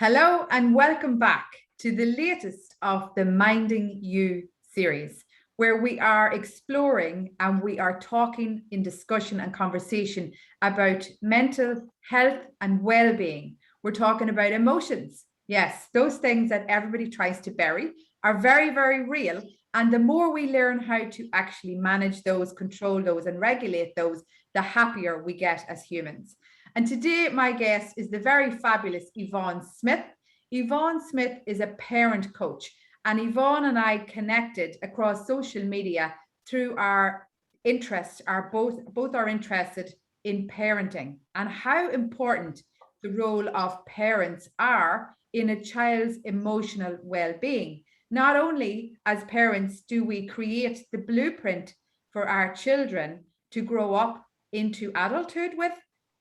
Hello and welcome back to the latest of the Minding You series, where we are exploring and we are talking in discussion and conversation about mental health and well-being. We're talking about emotions. Yes, those things that everybody tries to bury are very, very real. And the more we learn how to actually manage those, control those, and regulate those, the happier we get as humans. And today, my guest is the very fabulous Yvonne Smyth. Yvonne Smyth is a parent coach, and Yvonne and I connected across social media through our interests. Are both are interested in parenting and how important the role of parents are in a child's emotional well-being. Not only as parents do we create the blueprint for our children to grow up into adulthood with,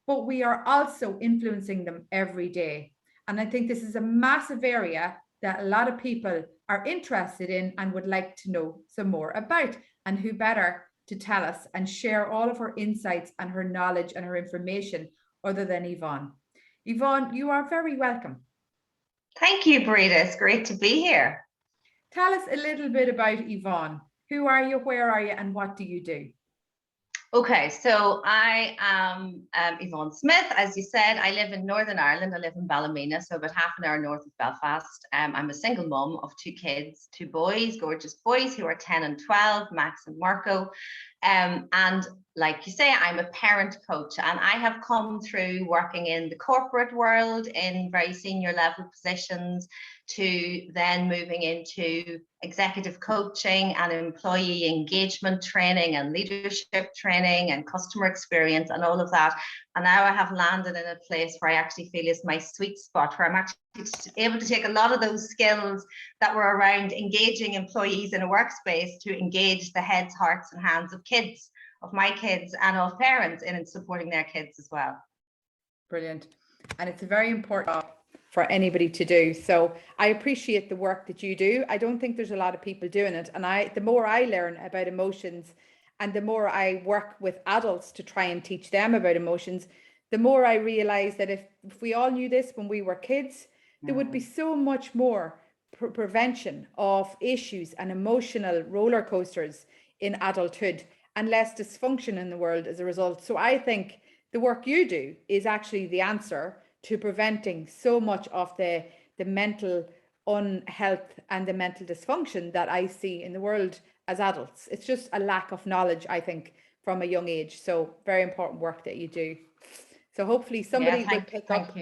but we are also influencing them every day. And I think this is a massive area that a lot of people are interested in and would like to know some more about. And who better to tell us and share all of her insights and her knowledge and her information other than Yvonne. Yvonne, you are very welcome. Thank you, Brita. It's great to be here. Tell us a little bit about Yvonne. Who are you, where are you, and what do you do? Okay, so I am Yvonne Smyth. As you said, I live in Northern Ireland. I live in Ballymena, so about half an hour north of Belfast. I'm a single mum of two kids, two boys, gorgeous boys who are 10 and 12, Max and Marco. And like you say, I'm a parent coach, and I have come through working in the corporate world in very senior level positions to then moving into executive coaching and employee engagement training and leadership training and customer experience and all of that. And now I have landed in a place where I actually feel is my sweet spot, where I'm actually able to take a lot of those skills that were around engaging employees in a workspace to engage the heads, hearts, and hands of kids, of my kids and of parents in supporting their kids as well. Brilliant. And it's a very important job for anybody to do. So I appreciate the work that you do. I don't think there's a lot of people doing it. And the more I learn about emotions and the more I work with adults to try and teach them about emotions, the more I realize that if we all knew this when we were kids, there would be so much more prevention of issues and emotional roller coasters in adulthood and less dysfunction in the world as a result. So I think the work you do is actually the answer to preventing so much of the mental unhealth and the mental dysfunction that I see in the world as adults. It's just a lack of knowledge, I think, from a young age. So very important work that you do. So hopefully somebody will pick up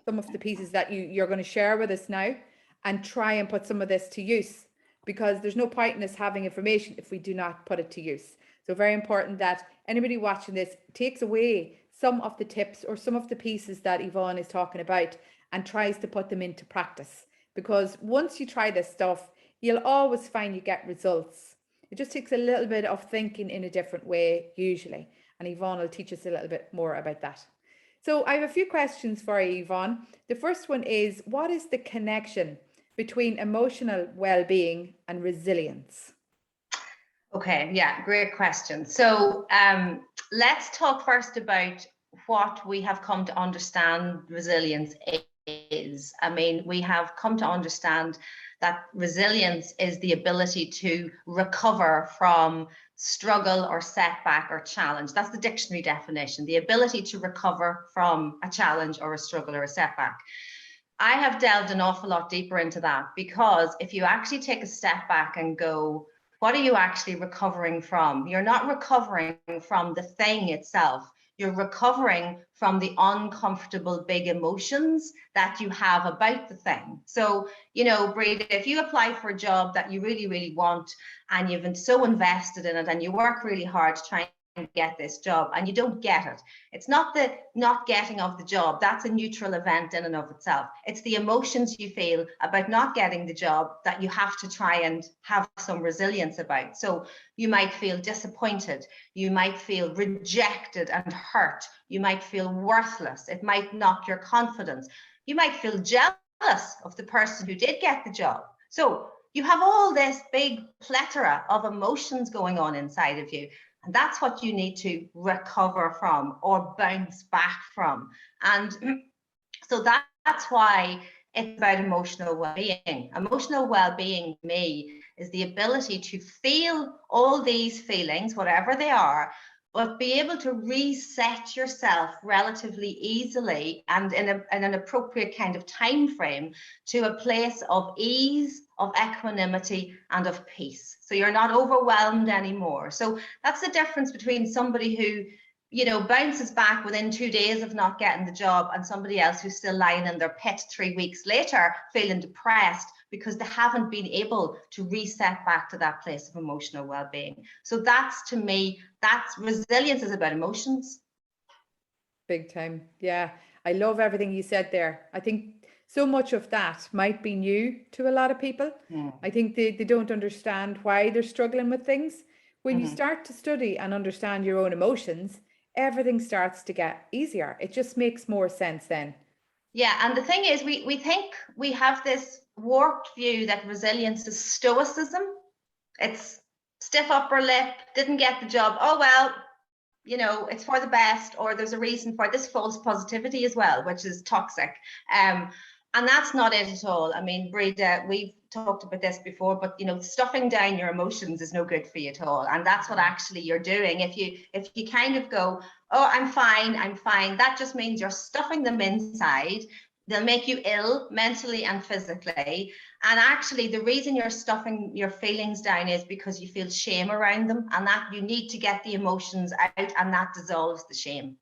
some of the pieces that you're going to share with us now and try and put some of this to use, because there's no point in us having information if we do not put it to use. So very important that anybody watching this takes away some of the tips or some of the pieces that Yvonne is talking about and tries to put them into practice. Because once you try this stuff, you'll always find you get results. It just takes a little bit of thinking in a different way, usually. And Yvonne will teach us a little bit more about that. So I have a few questions for you, Yvonne. The first one is, what is the connection between emotional well-being and resilience? Okay, yeah, great question. So let's talk first about what we have come to understand resilience is. I mean, we have come to understand that resilience is the ability to recover from struggle or setback or challenge. That's the dictionary definition, the ability to recover from a challenge or a struggle or a setback. I have delved an awful lot deeper into that, because if you actually take a step back and go, what are you actually recovering from? You're not recovering from the thing itself. You're recovering from the uncomfortable big emotions that you have about the thing. So, you know, Breda, if you apply for a job that you really, really want and you've been so invested in it and you work really hard to try and get this job and you don't get it, it's not the not getting of the job. That's a neutral event in and of itself. It's the emotions you feel about not getting the job that you have to try and have some resilience about. So you might feel disappointed, you might feel rejected and hurt, you might feel worthless, it might knock your confidence, you might feel jealous of the person who did get the job. So you have all this big plethora of emotions going on inside of you. And that's what you need to recover from or bounce back from. And so that's why It's about emotional well-being. Emotional well-being, to me, is the ability to feel all these feelings, whatever they are, but be able to reset yourself relatively easily and in an appropriate kind of time frame to a place of ease, of equanimity, and of peace. So you're not overwhelmed anymore. So that's the difference between somebody who, you know, bounces back within 2 days of not getting the job and somebody else who's still lying in their pit 3 weeks later feeling depressed because they haven't been able to reset back to that place of emotional well-being. So that's, to me, that's resilience is about emotions. Big time. Yeah. I love everything you said there. I think so much of that might be new to a lot of people. I think they don't understand why they're struggling with things. When you start to study and understand your own emotions, everything starts to get easier. It just makes more sense then. Yeah, and the thing is, we think we have this warped view that resilience is stoicism. It's stiff upper lip, didn't get the job. Oh, well, you know, it's for the best, or there's a reason for this false positivity as well, which is toxic. And that's not it at all. I mean, Breda, we've talked about this before, but you know, stuffing down your emotions is no good for you at all. And that's what actually you're doing. If you kind of go, oh, I'm fine, that just means you're stuffing them inside. They'll make you ill mentally and physically. And actually, the reason you're stuffing your feelings down is because you feel shame around them, and that you need to get the emotions out, and that dissolves the shame.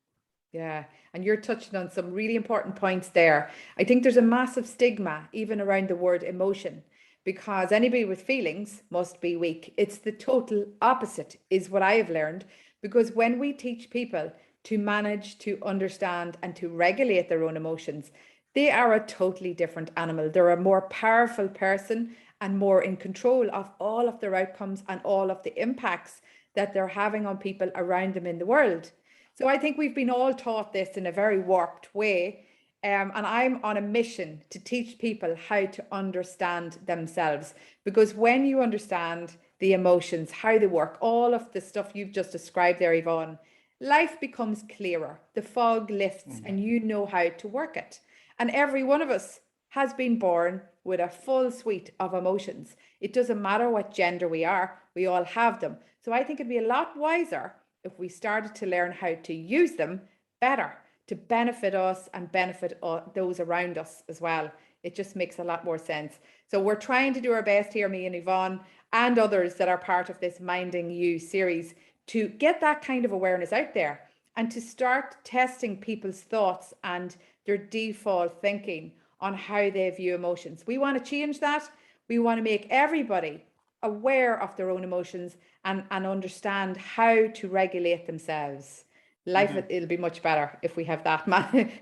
Yeah, and you're touching on some really important points there. I think there's a massive stigma even around the word emotion because anybody with feelings must be weak. It's the total opposite, is what I have learned. Because when we teach people to manage, to understand, and to regulate their own emotions, they are a totally different animal. They're a more powerful person and more in control of all of their outcomes and all of the impacts that they're having on people around them in the world. So I think we've been all taught this in a very warped way. And I'm on a mission to teach people how to understand themselves. Because when you understand the emotions, how they work, all of the stuff you've just described there, Yvonne, life becomes clearer. The fog lifts and you know how to work it. And every one of us has been born with a full suite of emotions. It doesn't matter what gender we are, we all have them. So I think it'd be a lot wiser if we started to learn how to use them better to benefit us and benefit those around us as well. It just makes a lot more sense. So we're trying to do our best here, me and Yvonne and others that are part of this Minding You series, to get that kind of awareness out there and to start testing people's thoughts and their default thinking on how they view emotions. We want to change that. We want to make everybody aware of their own emotions and understand how to regulate themselves. Life, it'll be much better if we have that.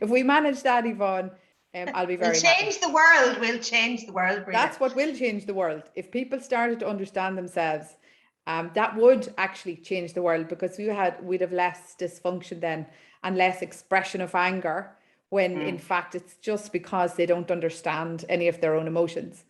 If we manage that, Yvonne, I'll be very We'll happy. change the world. We'll change the world, Breda. That's what will change the world. If people started to understand themselves, that would actually change the world because we'd have less dysfunction then and less expression of anger when in fact it's just because they don't understand any of their own emotions.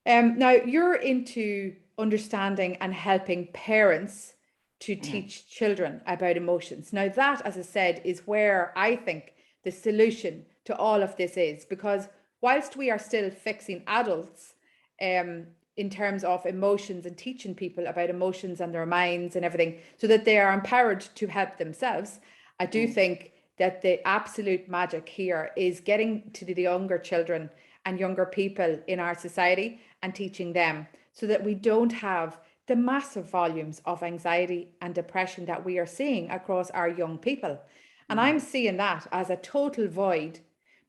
Now you're into understanding and helping parents to teach children about emotions. Now that, as I said, is where I think the solution to all of this is, because whilst we are still fixing adults in terms of emotions and teaching people about emotions and their minds and everything so that they are empowered to help themselves, I do think that the absolute magic here is getting to the younger children and younger people in our society and teaching them so that we don't have the massive volumes of anxiety and depression that we are seeing across our young people. And I'm seeing that as a total void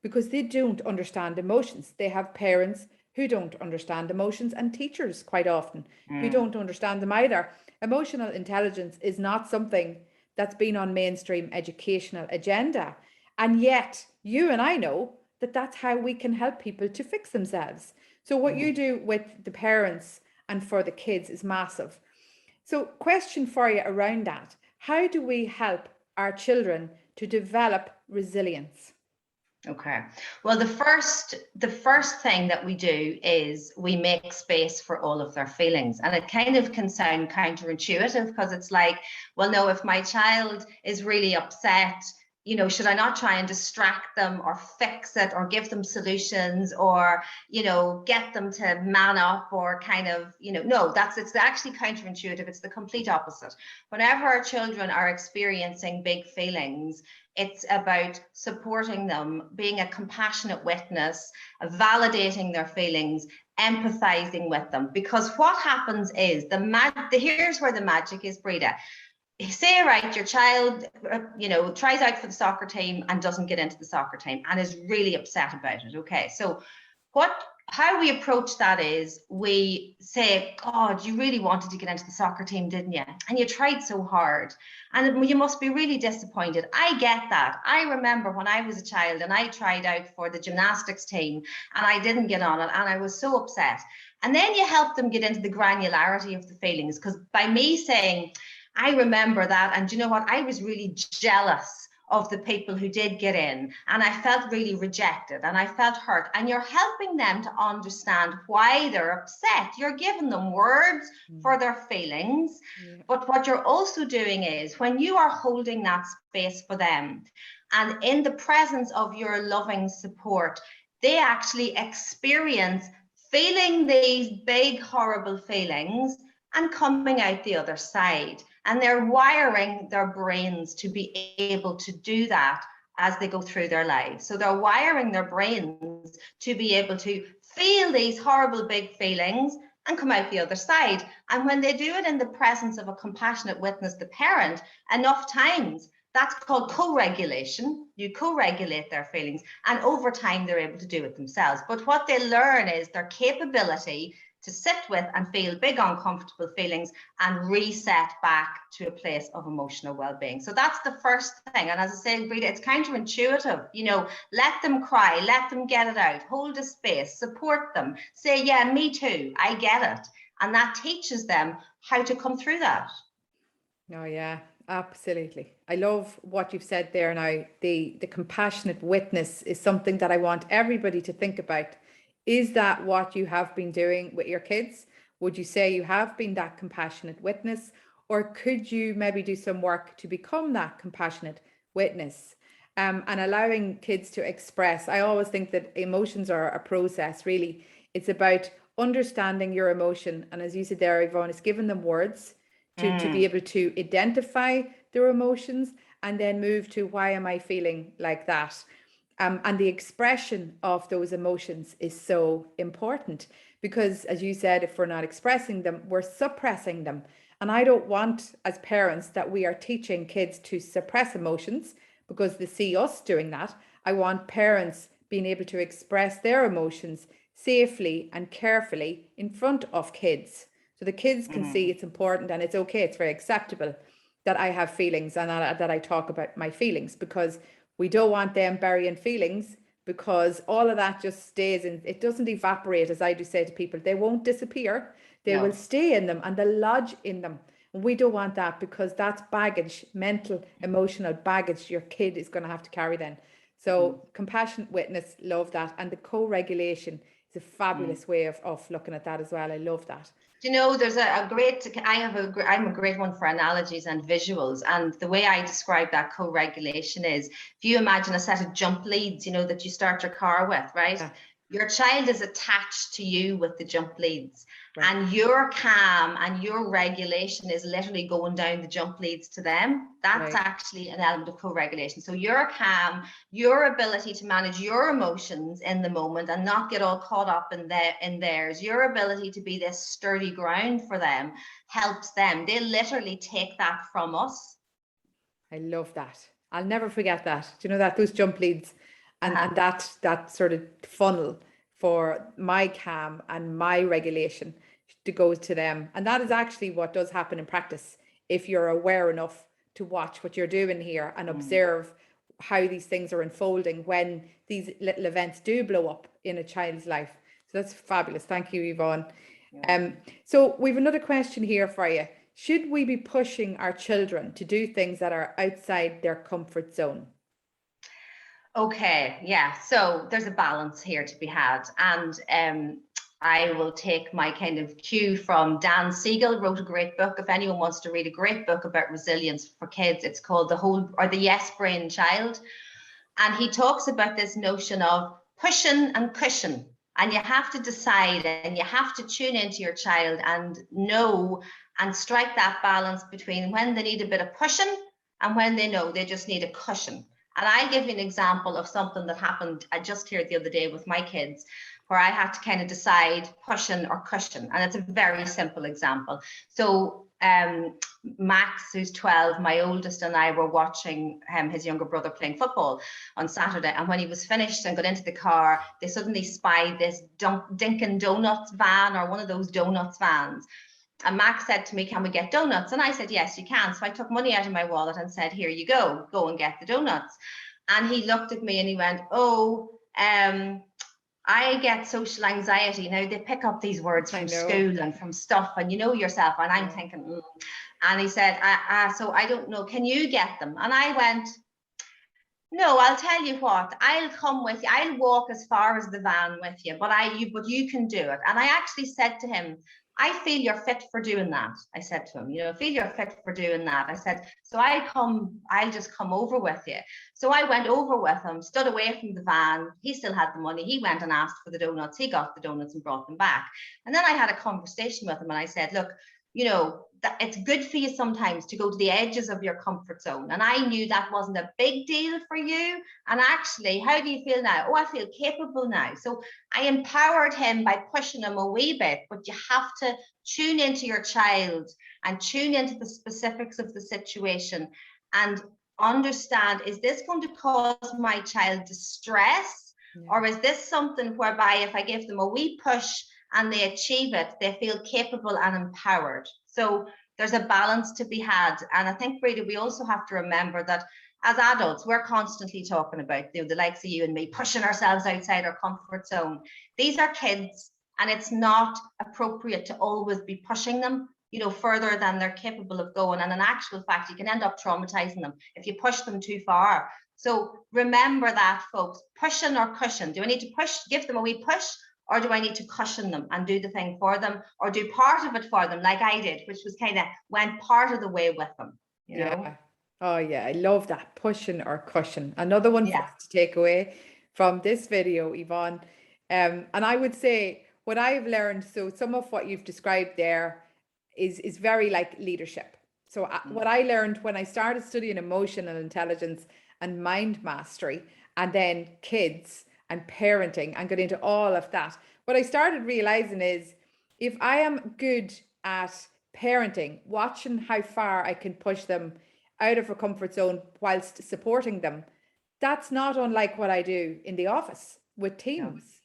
because they don't understand emotions. They have parents who don't understand emotions and teachers quite often who don't understand them either. Emotional intelligence is not something that's been on mainstream educational agenda. And yet you and I know that that's how we can help people to fix themselves. So what you do with the parents and for the kids is massive. So question for you around that: how do we help our children to develop resilience? Okay. Well, the first thing that we do is we make space for all of their feelings. And it kind of can sound counterintuitive because it's like, well, no, if my child is really upset, you know, should I not try and distract them or fix it or give them solutions or, you know, get them to man up or kind of, you know, no, it's actually counterintuitive. It's the complete opposite. Whenever our children are experiencing big feelings, it's about supporting them, being a compassionate witness, validating their feelings, empathizing with them. Because what happens is here's where the magic is, Breda. Say, right, your child, you know, tries out for the soccer team and doesn't get into the soccer team and is really upset about it. Okay, so how we approach that is we say, God, you really wanted to get into the soccer team, didn't you? And you tried so hard and you must be really disappointed. I get that. I remember when I was a child and I tried out for the gymnastics team and I didn't get on it and I was so upset. And then you help them get into the granularity of the feelings, because by me saying, I remember that, and you know what, I was really jealous of the people who did get in, and I felt really rejected and I felt hurt, and you're helping them to understand why they're upset. You're giving them words for their feelings. But what you're also doing is, when you are holding that space for them and in the presence of your loving support, they actually experience feeling these big horrible feelings and coming out the other side. And they're wiring their brains to be able to do that as they go through their lives. So they're wiring their brains to be able to feel these horrible big feelings and come out the other side. And when they do it in the presence of a compassionate witness, the parent, enough times, that's called co-regulation. You co-regulate their feelings, and over time they're able to do it themselves. But what they learn is their capability to sit with and feel big uncomfortable feelings and reset back to a place of emotional well-being. So that's the first thing. And as I say, Breda, it's counterintuitive. You know, let them cry, let them get it out, hold a space, support them, say, yeah, me too, I get it. And that teaches them how to come through that. Oh yeah, absolutely. I love what you've said there now. The compassionate witness is something that I want everybody to think about. Is that what you have been doing with your kids? Would you say you have been that compassionate witness? Or could you maybe do some work to become that compassionate witness? And allowing kids to express. I always think that emotions are a process, really. It's about understanding your emotion. And as you said there, Yvonne, it's giving them words to be able to identify their emotions and then move to, why am I feeling like that? And the expression of those emotions is so important, because, as you said, if we're not expressing them, we're suppressing them. And I don't want, as parents, that we are teaching kids to suppress emotions because they see us doing that. I want parents being able to express their emotions safely and carefully in front of kids, so the kids can see it's important and it's okay, it's very acceptable that I have feelings and that I talk about my feelings, because we don't want them burying feelings, because all of that just stays in, it doesn't evaporate, as I do say to people. They won't disappear. They will stay in them and they'll lodge in them. And we don't want that, because that's baggage, mental, emotional baggage your kid is going to have to carry then. So compassionate witness, love that. And the co-regulation is a fabulous way of looking at that as well. I love that. You know, there's I'm a great one for analogies and visuals. And the way I describe that co-regulation is, if you imagine a set of jump leads, you know, that you start your car with, right? Yeah. Your child is attached to you with the jump leads, right, and your calm and your regulation is literally going down the jump leads to them. That's right, actually an element of co-regulation. So your calm, your ability to manage your emotions in the moment and not get all caught up in theirs, your ability to be this sturdy ground for them helps them. They literally take that from us. I love that. I'll never forget that. Do you know that, those jump leads? And that sort of funnel for my calm and my regulation to go to them. And that is actually what does happen in practice, if you're aware enough to watch what you're doing here and observe how these things are unfolding when these little events do blow up in a child's life. So that's fabulous. Thank you, Yvonne. Yeah. So we've another question here for you. Should we be pushing our children to do things that are outside their comfort zone? Okay, yeah. So there's a balance here to be had. And I will take my kind of cue from Dan Siegel, wrote a great book. If anyone wants to read a great book about resilience for kids, it's called The Yes Brain Child. And he talks about this notion of pushing and cushion. And you have to decide and you have to tune into your child and know and strike that balance between when they need a bit of pushing and when they know they just need a cushion. And I'll give you an example of something that happened just here the other day with my kids, where I had to kind of decide pushing or cushion. And it's a very simple example. So Max, who's 12, my oldest, and I were watching his younger brother playing football on Saturday. And when he was finished and got into the car, they suddenly spied this Dunkin' Donuts van, or one of those donuts vans. And Max said to me, "Can we get donuts?" And I said, "Yes, you can." So I took money out of my wallet and said, "Here you go and get the donuts." And he looked at me and he went, "Oh, I get social anxiety." Now they pick up these words from school and from stuff, and you know yourself. And I'm thinking, And he said, "So I don't know. Can you get them?" And I went, "No, I'll tell you what. I'll come with you. I'll walk as far as the van with you, but you can do it." And I actually said to him, "I feel you're fit for doing that." I said to him, "I feel you're fit for doing that." I said, "So I'll just come over with you." So I went over with him, stood away from the van. He still had the money. He went and asked for the donuts. He got the donuts and brought them back. And then I had a conversation with him and I said, "Look, that it's good for you sometimes to go to the edges of your comfort zone." And I knew that wasn't a big deal for you. And actually, how do you feel now? "Oh, I feel capable now." So I empowered him by pushing him a wee bit, but you have to tune into your child and tune into the specifics of the situation and understand, is this going to cause my child distress? Or is this something whereby if I give them a wee push and they achieve it, they feel capable and empowered? So there's a balance to be had. And I think, Breda, we also have to remember that as adults, we're constantly talking about the likes of you and me pushing ourselves outside our comfort zone. These are kids, and it's not appropriate to always be pushing them further than they're capable of going. And in actual fact, you can end up traumatizing them if you push them too far. So remember that, folks. Pushing or cushion. Do I need to give them a wee push? Or do I need to cushion them and do the thing for them, or do part of it for them like I did, which was kind of went part of the way with them, Yeah. Oh yeah, I love that, pushing or cushion. Another one for us to take away from this video, Yvonne. And I would say what I've learned, so some of what you've described there is very like leadership. So what I learned when I started studying emotional intelligence and mind mastery, and then kids and parenting and got into all of that, what I started realizing is if I am good at parenting, watching how far I can push them out of a comfort zone whilst supporting them, that's not unlike what I do in the office with teams.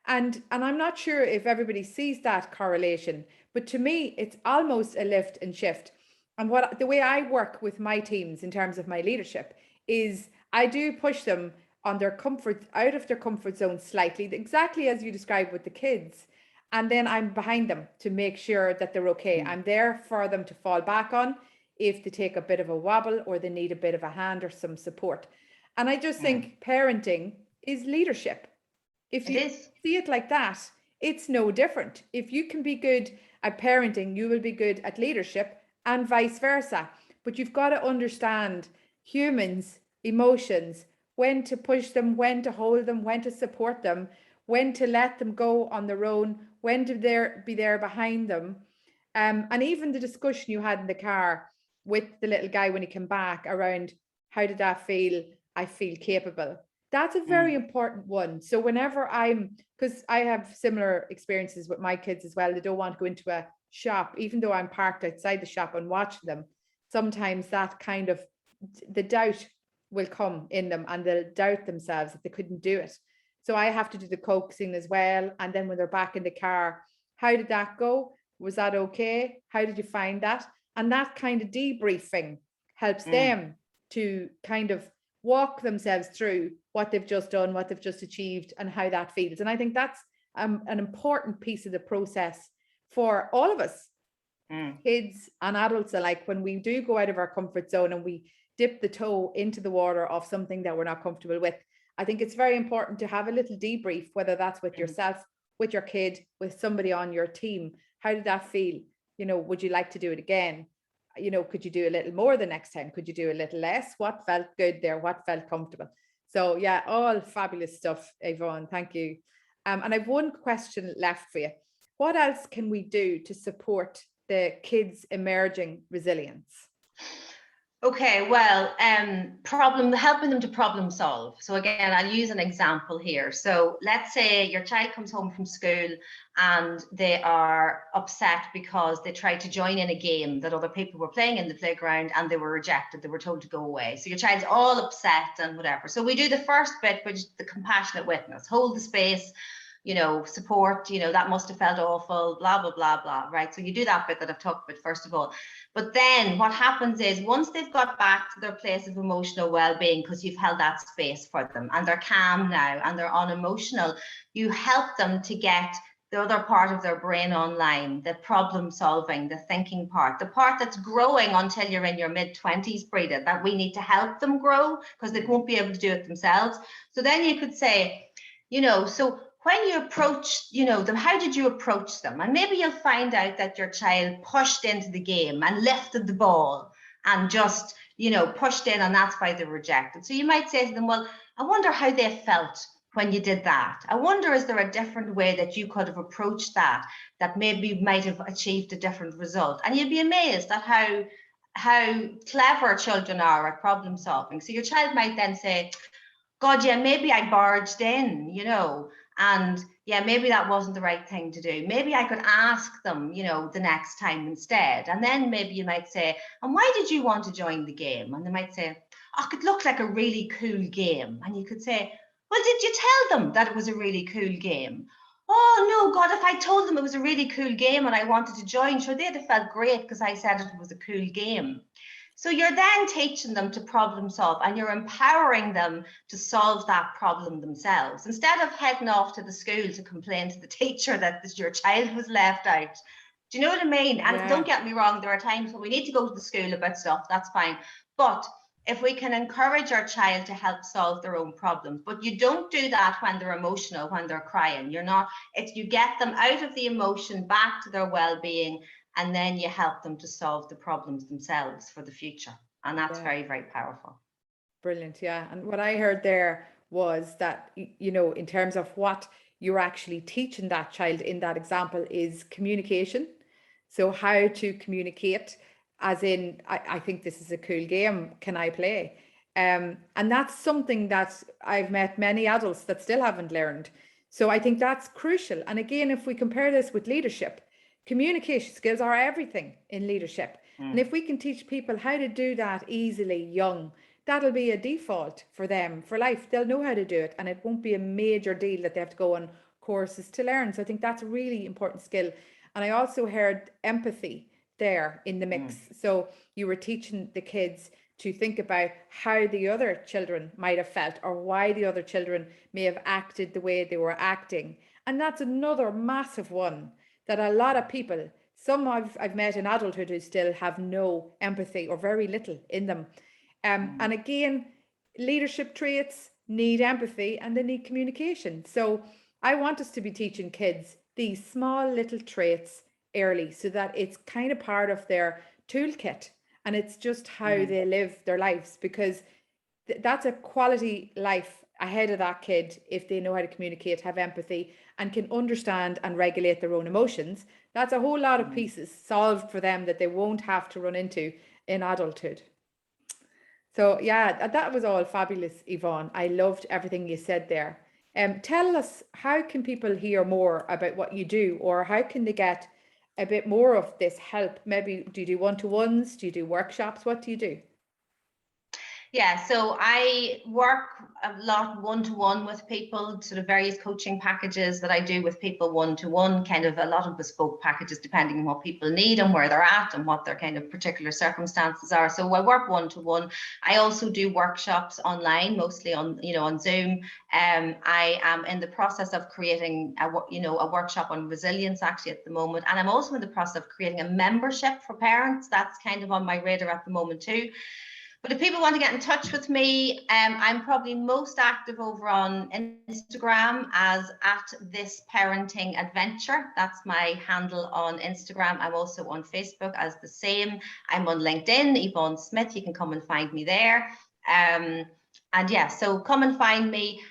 And I'm not sure if everybody sees that correlation, but to me, it's almost a lift and shift. And the way I work with my teams in terms of my leadership is I do push them on their comfort, out of their comfort zone slightly, exactly as you described with the kids. And then I'm behind them to make sure that they're okay. I'm there for them to fall back on if they take a bit of a wobble or they need a bit of a hand or some support. And I just think parenting is leadership. If you see it like that, it's no different. If you can be good at parenting, you will be good at leadership, and vice versa. But you've got to understand humans' emotions, when to push them, when to hold them, when to support them, when to let them go on their own, when to be there behind them. And even the discussion you had in the car with the little guy when he came back around, how did that feel? I feel capable. That's a very important one. So whenever because I have similar experiences with my kids as well, they don't want to go into a shop, even though I'm parked outside the shop and watching them. Sometimes that kind of, the doubt will come in them and they'll doubt themselves that they couldn't do it. So I have to do the coaxing as well. And then when they're back in the car, how did that go? Was that okay? How did you find that? And that kind of debriefing helps them to kind of walk themselves through what they've just done, what they've just achieved, and how that feels. And I think that's an important piece of the process for all of us, kids and adults alike, when we do go out of our comfort zone and we dip the toe into the water of something that we're not comfortable with. I think it's very important to have a little debrief, whether that's with yourself with your kid, with somebody on your team. How did that feel? You know, would you like to do it again? You know, could you do a little more the next time? Could you do a little less? What felt good there? What felt comfortable? So yeah, all fabulous stuff, Yvonne. Thank you. And I've one question left for you. What else can we do to support the kids' emerging resilience? Okay, well, helping them to problem solve. So again, I'll use an example here. So let's say your child comes home from school and they are upset because they tried to join in a game that other people were playing in the playground and they were rejected. They were told to go away. So your child's all upset and whatever. So we do the first bit, which is the compassionate witness. Hold the space, you know, support, you know, that must have felt awful, blah, blah, blah, blah, right? So you do that bit that I've talked about first of all. But then what happens is once they've got back to their place of emotional well-being, because you've held that space for them and they're calm now and they're unemotional, you help them to get the other part of their brain online, the problem solving, the thinking part, the part that's growing until you're in your mid-20s, Breda, that we need to help them grow because they won't be able to do it themselves. So then you could say, you know, so when you approach, you know, them, how did you approach them? And maybe you'll find out that your child pushed into the game and lifted the ball and just, you know, pushed in, and that's why they were rejected. So you might say to them, well, I wonder how they felt when you did that. I wonder, is there a different way that you could have approached that maybe might have achieved a different result? And you'd be amazed at how clever children are at problem solving. So your child might then say, God, yeah, maybe I barged in, you know, and yeah, maybe that wasn't the right thing to do. Maybe I could ask them, you know, the next time instead. And then maybe you might say, and why did you want to join the game? And they might say, oh, it looked like a really cool game. And you could say, well, did you tell them that it was a really cool game? Oh, no, God, if I told them it was a really cool game and I wanted to join, sure, they'd have felt great because I said it was a cool game. So you're then teaching them to problem solve and you're empowering them to solve that problem themselves. Instead of heading off to the school to complain to the teacher that your child was left out. Do you know what I mean? And don't get me wrong, there are times when we need to go to the school about stuff, that's fine. But if we can encourage our child to help solve their own problems, but you don't do that when they're emotional, when they're crying. You're not, it's you get them out of the emotion back to their well-being, and then you help them to solve the problems themselves for the future. And that's very, very powerful. Brilliant. Yeah. And what I heard there was that, you know, in terms of what you're actually teaching that child in that example is communication. So how to communicate, as in, I think this is a cool game. Can I play? And that's something that I've met many adults that still haven't learned. So I think that's crucial. And again, if we compare this with leadership, communication skills are everything in leadership. And if we can teach people how to do that easily, young, that'll be a default for them for life. They'll know how to do it, and it won't be a major deal that they have to go on courses to learn. So I think that's a really important skill. And I also heard empathy there in the mix. So you were teaching the kids to think about how the other children might have felt or why the other children may have acted the way they were acting. And that's another massive one that a lot of people, some I've met in adulthood who still have no empathy or very little in them. And again, leadership traits need empathy and they need communication. So I want us to be teaching kids these small little traits early so that it's kind of part of their toolkit and it's just how they live their lives, because that's a quality life ahead of that kid if they know how to communicate, have empathy, and can understand and regulate their own emotions. That's a whole lot of pieces solved for them that they won't have to run into in adulthood. So yeah, that was all fabulous, Yvonne. I loved everything you said there. Tell us, how can people hear more about what you do, or how can they get a bit more of this help? Maybe do you do one-to-ones? Do you do workshops? What do you do? Yeah, so I work a lot one-to-one with people, sort of various coaching packages that I do with people one-to-one, kind of a lot of bespoke packages depending on what people need and where they're at and what their kind of particular circumstances are. So I work one-to-one. I also do workshops online, mostly on, you know, on Zoom. I am in the process of creating a workshop on resilience actually at the moment. And I'm also in the process of creating a membership for parents. That's kind of on my radar at the moment too. But if people want to get in touch with me, I'm probably most active over on Instagram as @thisparentingadventure. That's my handle on Instagram. I'm also on Facebook as the same. I'm on LinkedIn, Yvonne Smyth. You can come and find me there. And yeah, so come and find me.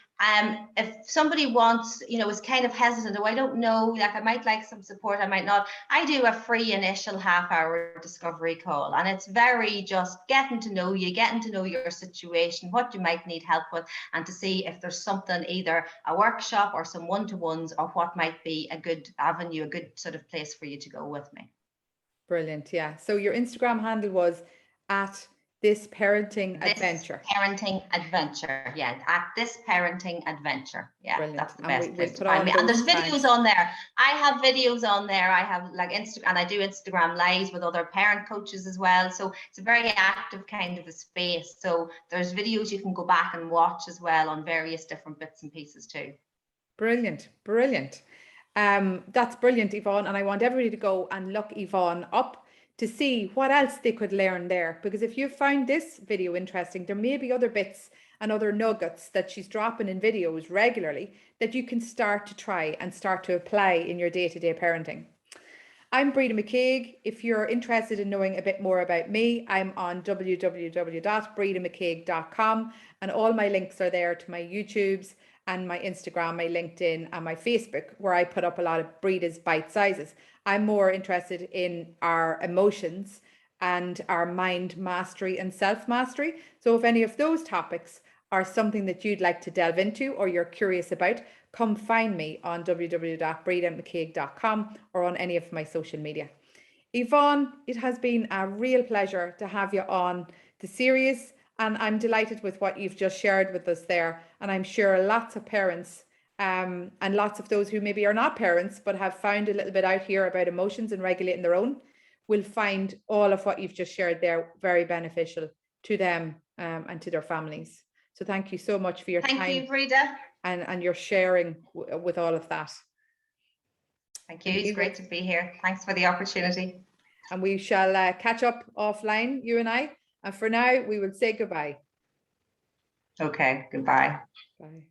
If somebody wants, is kind of hesitant, I don't know, like I might like some support, I might not. I do a free initial half-hour discovery call, and it's very just getting to know you, getting to know your situation, what you might need help with, and to see if there's something, either a workshop or some one-to-ones, or what might be a good avenue, a good sort of place for you to go with me. Brilliant. Yeah. So your Instagram handle was @thisparentingadventure. Parenting adventure. Yeah, @thisparentingadventure. Yeah, Brilliant. that's the And best we'll place put to find me. all And there's those videos tags. on there. I have videos on there. I have like Instagram, and I do Instagram lives with other parent coaches as well. So it's a very active kind of a space. So there's videos you can go back and watch as well on various different bits and pieces too. Brilliant. Brilliant. That's brilliant, Yvonne. And I want everybody to go and look Yvonne up to see what else they could learn there. Because if you found this video interesting, there may be other bits and other nuggets that she's dropping in videos regularly that you can start to try and start to apply in your day-to-day parenting. I'm Breda McCaig. If you're interested in knowing a bit more about me, I'm on www.bredamccaig.com, and all my links are there to my YouTubes and my Instagram, my LinkedIn, and my Facebook, where I put up a lot of Breda's bite sizes. I'm more interested in our emotions and our mind mastery and self-mastery. So if any of those topics are something that you'd like to delve into or you're curious about, come find me on www.bredamccaig.com or on any of my social media. Yvonne, it has been a real pleasure to have you on the series, and I'm delighted with what you've just shared with us there. And I'm sure lots of parents and lots of those who maybe are not parents but have found a little bit out here about emotions and regulating their own will find all of what you've just shared there very beneficial to them and to their families. So thank you so much for your time. Thank you, Breda. And your sharing with all of that. Thank you. It's great to be here. Thanks for the opportunity. And we shall catch up offline, you and I. And for now, we will say goodbye. Okay, goodbye. Bye.